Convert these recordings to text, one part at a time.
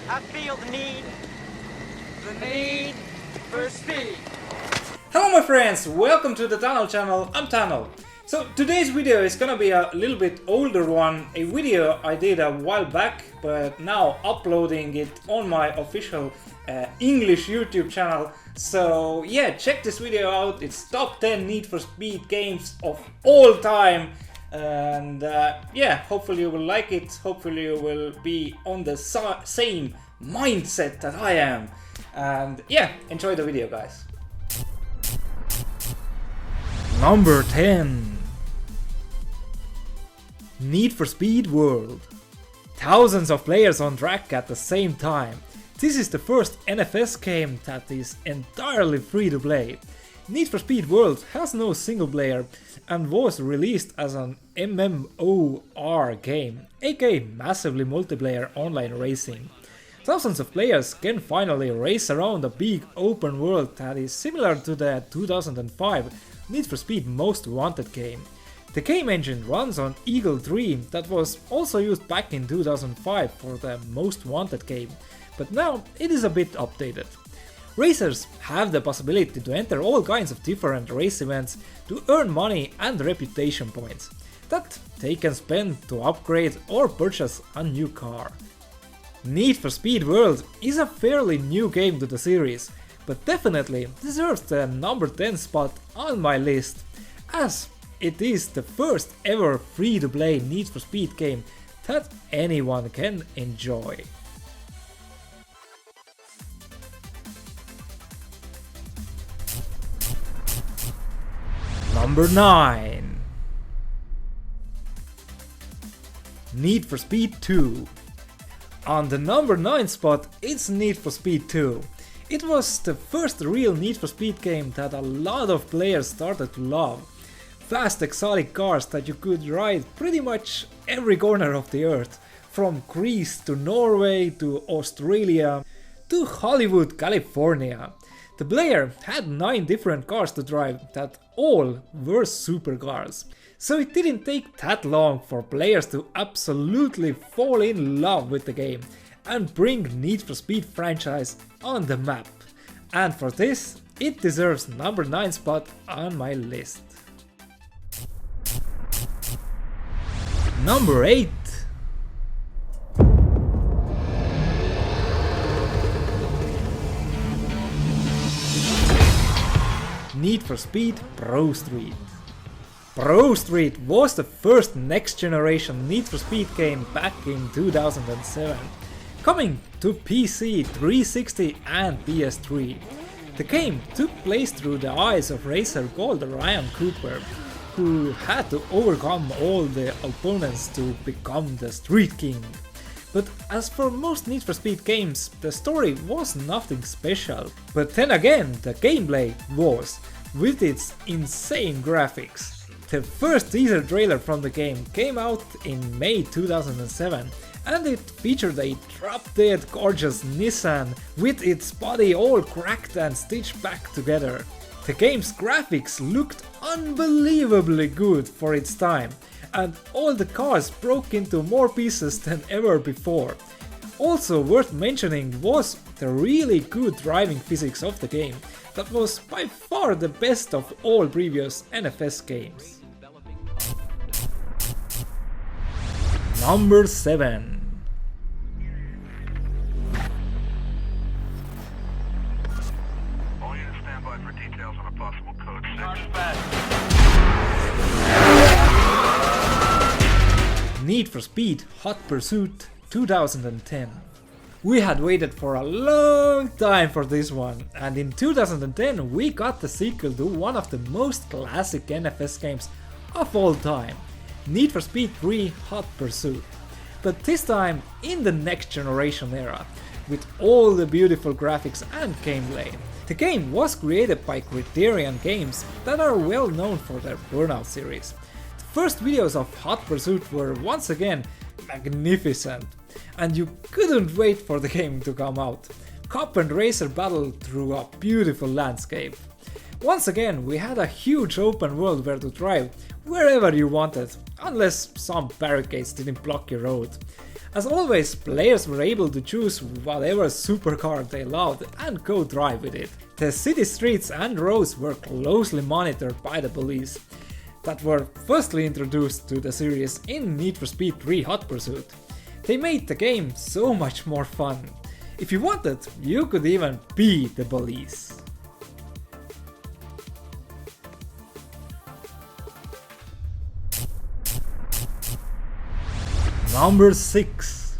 I feel the need for speed. Hello my friends, welcome to the Tunnel channel, I'm Tunnel. So today's video is gonna be a little bit older one, a video I did a while back, but now uploading it on my official English YouTube channel. So yeah, check this video out, it's top 10 Need for Speed games of all time. And yeah, hopefully you will like it, hopefully you will be on the same mindset that I am. And yeah, enjoy the video guys. Number 10. Need for Speed World. Thousands of players on track at the same time. This is the first NFS game that is entirely free to play. Need for Speed World has no single player and was released as an MMOR game, aka massively multiplayer online racing. Thousands of players can finally race around a big open world that is similar to the 2005 Need for Speed Most Wanted game. The game engine runs on Eagle 3 that was also used back in 2005 for the Most Wanted game, but now it is a bit updated. Racers have the possibility to enter all kinds of different race events to earn money and reputation points that they can spend to upgrade or purchase a new car. Need for Speed World is a fairly new game to the series, but definitely deserves the number 10 spot on my list, as it is the first ever free-to-play Need for Speed game that anyone can enjoy. Number 9. Need for Speed 2. On the number 9 spot, it's Need for Speed 2. It was the first real Need for Speed game that a lot of players started to love. Fast exotic cars that you could ride pretty much every corner of the earth, from Greece to Norway to Australia to Hollywood, California. The player had 9 different cars to drive that all were supercars. So it didn't take that long for players to absolutely fall in love with the game and bring Need for Speed franchise on the map. And for this, it deserves number 9 spot on my list. Number 8. Need for Speed Pro Street. Pro Street was the first next generation Need for Speed game back in 2007, coming to PC, 360 and PS3. The game took place through the eyes of racer called Ryan Cooper, who had to overcome all the opponents to become the Street King. But as for most Need for Speed games, the story was nothing special. But then again, the gameplay was, with its insane graphics. The first teaser trailer from the game came out in May 2007, and it featured a drop-dead gorgeous Nissan with its body all cracked and stitched back together. The game's graphics looked unbelievably good for its time, and all the cars broke into more pieces than ever before. Also worth mentioning was the really good driving physics of the game, that was by far the best of all previous NFS games. Number 7. All units stand by for details on a possible code 6. Need for Speed Hot Pursuit 2010. We had waited for a long time for this one, and in 2010 we got the sequel to one of the most classic NFS games of all time, Need for Speed 3 Hot Pursuit. But this time in the next generation era, with all the beautiful graphics and gameplay. The game was created by Criterion Games that are well known for their Burnout series. The first videos of Hot Pursuit were once again magnificent, and you couldn't wait for the game to come out. Cop and racer battle through a beautiful landscape. Once again, we had a huge open world where to drive wherever you wanted, unless some barricades didn't block your road. As always, players were able to choose whatever supercar they loved and go drive with it. The city streets and roads were closely monitored by the police, that were firstly introduced to the series in Need for Speed 3 Hot Pursuit. They made the game so much more fun. If you wanted, you could even be the police. Number 6.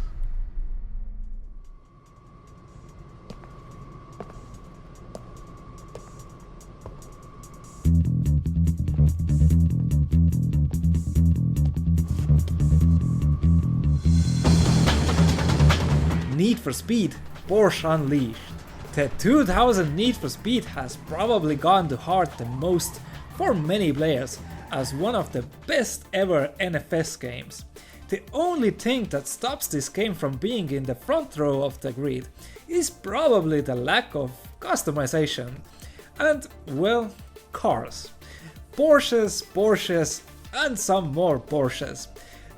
Need for Speed Porsche Unleashed. The 2000 Need for Speed has probably gone to heart the most for many players as one of the best ever NFS games. The only thing that stops this game from being in the front row of the grid is probably the lack of customization. And, well, cars. Porsches, and some more Porsches.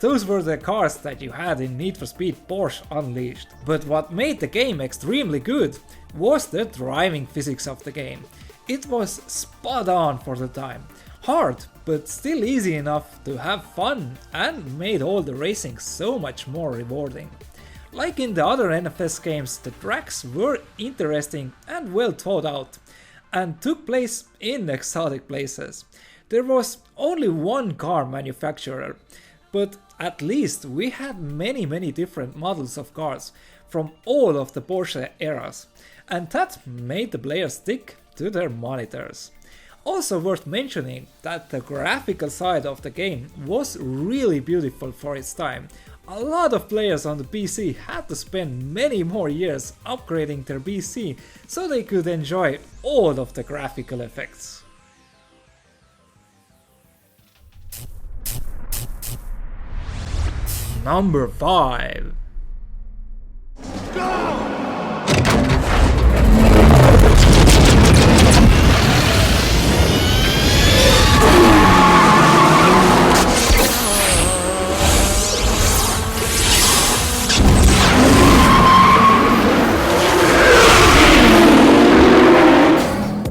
Those were the cars that you had in Need for Speed Porsche Unleashed. But what made the game extremely good was the driving physics of the game. It was spot on for the time. Hard, but still easy enough to have fun and made all the racing so much more rewarding. Like in the other NFS games, the tracks were interesting and well thought out, and took place in exotic places. There was only one car manufacturer, but at least we had many different models of cars from all of the Porsche eras, and that made the players stick to their monitors. Also worth mentioning that the graphical side of the game was really beautiful for its time. A lot of players on the PC had to spend many more years upgrading their PC so they could enjoy all of the graphical effects. Number 5.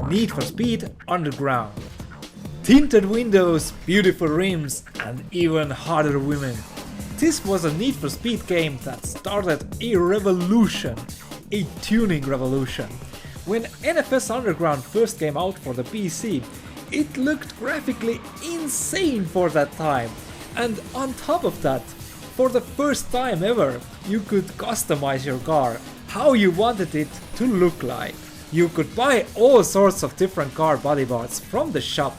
Need for Speed Underground. Tinted windows, beautiful rims, and even hotter women. This was a Need for Speed game that started a revolution, a tuning revolution. When NFS Underground first came out for the PC, it looked graphically insane for that time. And on top of that, for the first time ever, you could customize your car how you wanted it to look like. You could buy all sorts of different car body parts from the shop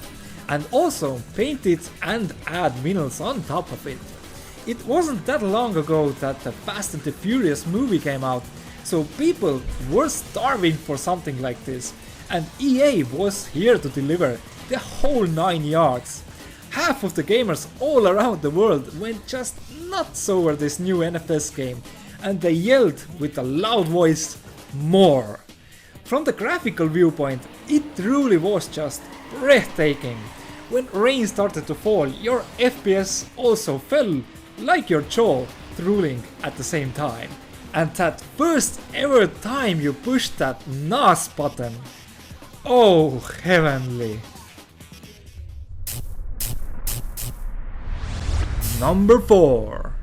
and also paint it and add minerals on top of it. It wasn't that long ago that the Fast and the Furious movie came out, so people were starving for something like this, and EA was here to deliver the whole 9 yards. Half of the gamers all around the world went just nuts over this new NFS game, and they yelled with a loud voice, "More!" From the graphical viewpoint, it truly was just breathtaking. When rain started to fall, your FPS also fell, like your jaw drooling at the same time. And that first ever time you pushed that NOS button, oh heavenly. Number 4.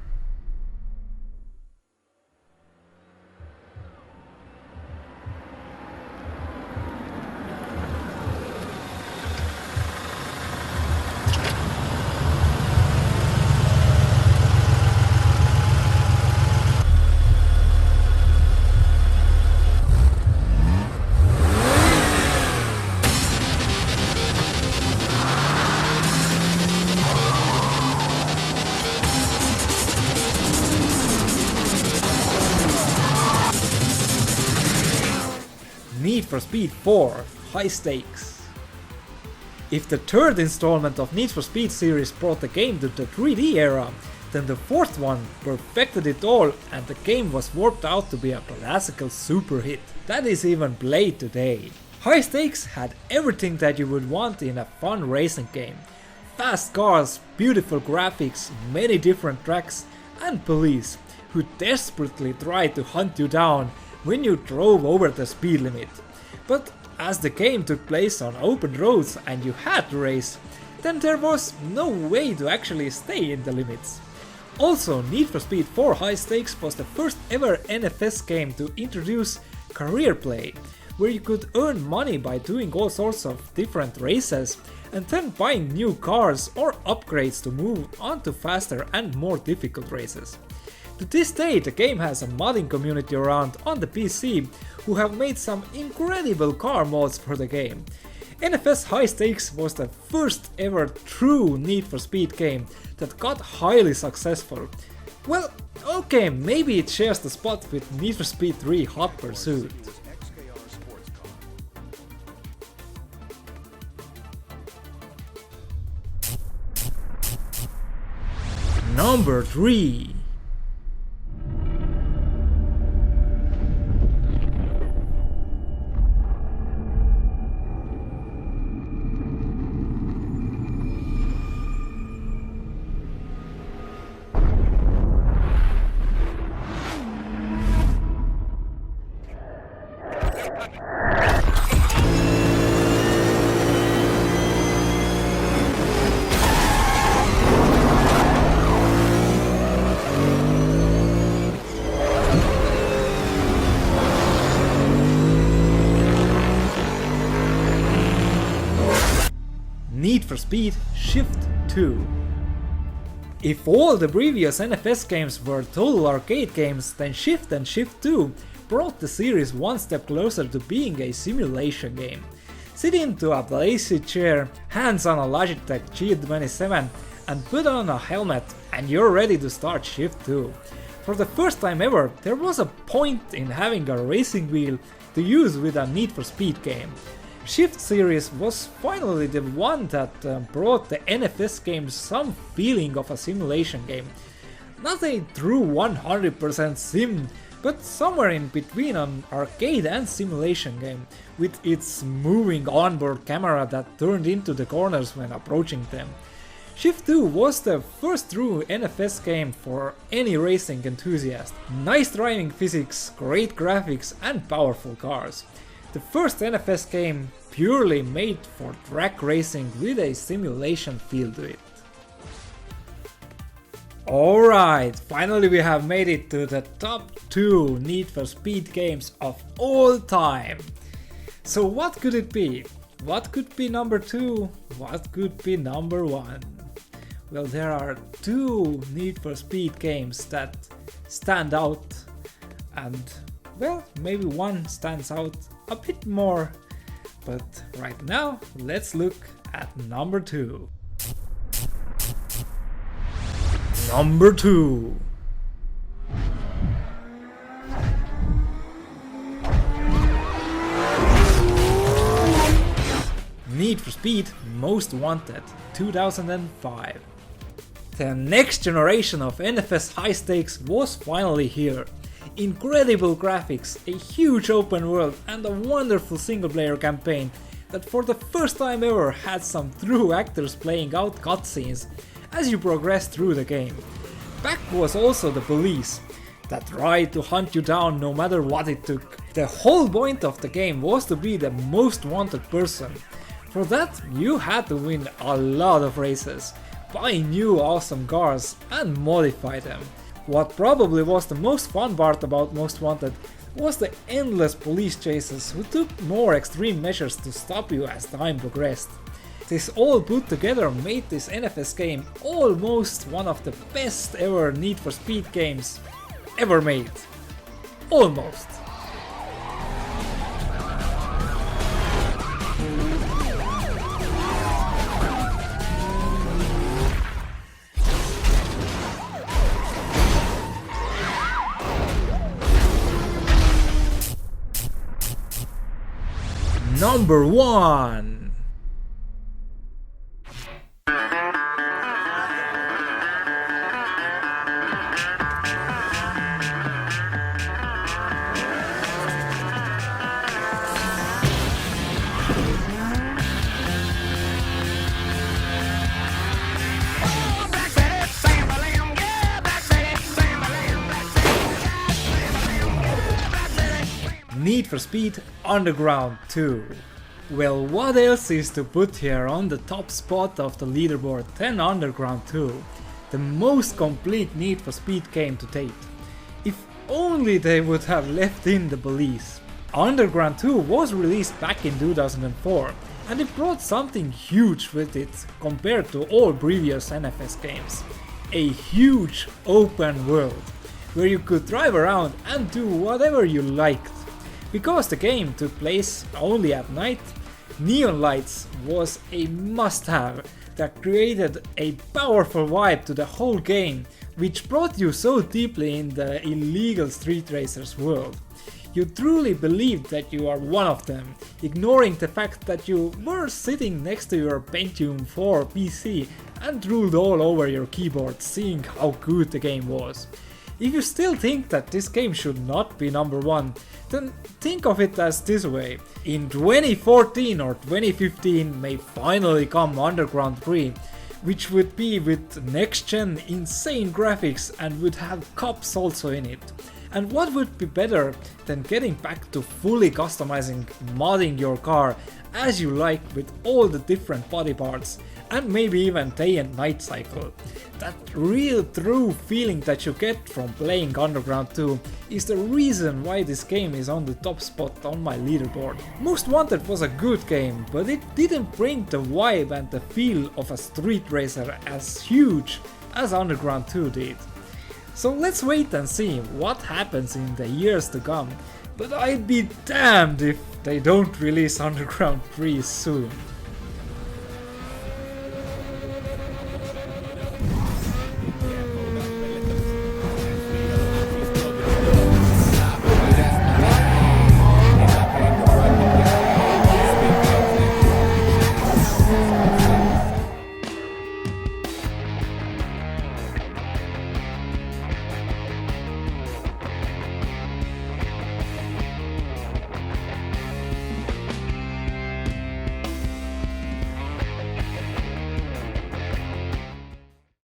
Need for Speed 4 High Stakes. If the third installment of Need for Speed series brought the game to the 3D era, then the fourth one perfected it all and the game was warped out to be a classical super hit that is even played today. High Stakes had everything that you would want in a fun racing game. Fast cars, beautiful graphics, many different tracks and police. who desperately tried to hunt you down when you drove over the speed limit. But as the game took place on open roads and you had to race, then there was no way to actually stay in the limits. Also, Need for Speed 4 High Stakes was the first ever NFS game to introduce career play, where you could earn money by doing all sorts of different races and then buying new cars or upgrades to move on to faster and more difficult races. To this day, the game has a modding community around on the PC who have made some incredible car mods for the game. NFS High Stakes was the first ever true Need for Speed game that got highly successful. Well, okay, maybe it shares the spot with Need for Speed 3 Hot Pursuit. Number 3. Need for Speed Shift 2. If all the previous NFS games were total arcade games, then Shift and Shift 2 brought the series one step closer to being a simulation game. Sit into a lazy chair, hands on a Logitech G27 and put on a helmet and you're ready to start Shift 2. For the first time ever, there was a point in having a racing wheel to use with a Need for Speed game. Shift series was finally the one that brought the NFS game some feeling of a simulation game. Not a true 100% sim, but somewhere in between an arcade and simulation game, with its moving onboard camera that turned into the corners when approaching them. Shift 2 was the first true NFS game for any racing enthusiast. Nice driving physics, great graphics and powerful cars. The first NFS game purely made for track racing with a simulation feel to it. Alright, finally we have made it to the top 2 Need for Speed games of all time. So what could it be? What could be number 2? What could be number 1? Well, there are 2 Need for Speed games that stand out, and well, maybe one stands out a bit more, but right now let's look at number 2. Number 2. Need for Speed Most Wanted 2005. The next generation of NFS high stakes was finally here. Incredible graphics, a huge open world and a wonderful single player campaign that for the first time ever had some true actors playing out cutscenes as you progress through the game. Back was also the police that tried to hunt you down no matter what it took. The whole point of the game was to be the most wanted person. For that you had to win a lot of races, buy new awesome cars and modify them. What probably was the most fun part about Most Wanted was the endless police chases who took more extreme measures to stop you as time progressed. This all put together made this NFS game almost one of the best ever Need for Speed games ever made. Almost. Number 1. Need for Speed Underground 2. Well, what else is to put here on the top spot of the leaderboard than Underground 2, the most complete Need for Speed game to date. If only they would have left in the police. Underground 2 was released back in 2004, and it brought something huge with it compared to all previous NFS games. A huge open world, where you could drive around and do whatever you liked. Because the game took place only at night, neon lights was a must-have that created a powerful vibe to the whole game, which brought you so deeply in the illegal street racers world. You truly believed that you are one of them, ignoring the fact that you were sitting next to your Pentium 4 PC and drooled all over your keyboard seeing how good the game was. If you still think that this game should not be number 1, then think of it as this way. In 2014 or 2015 may finally come Underground 3, which would be with next-gen insane graphics and would have cops also in it. And what would be better than getting back to fully customizing, modding your car as you like with all the different body parts and maybe even day and night cycle. That real true feeling that you get from playing Underground 2 is the reason why this game is on the top spot on my leaderboard. Most Wanted was a good game, but it didn't bring the vibe and the feel of a street racer as huge as Underground 2 did. So let's wait and see what happens in the years to come, but I'd be damned if they don't release Underground 3 soon.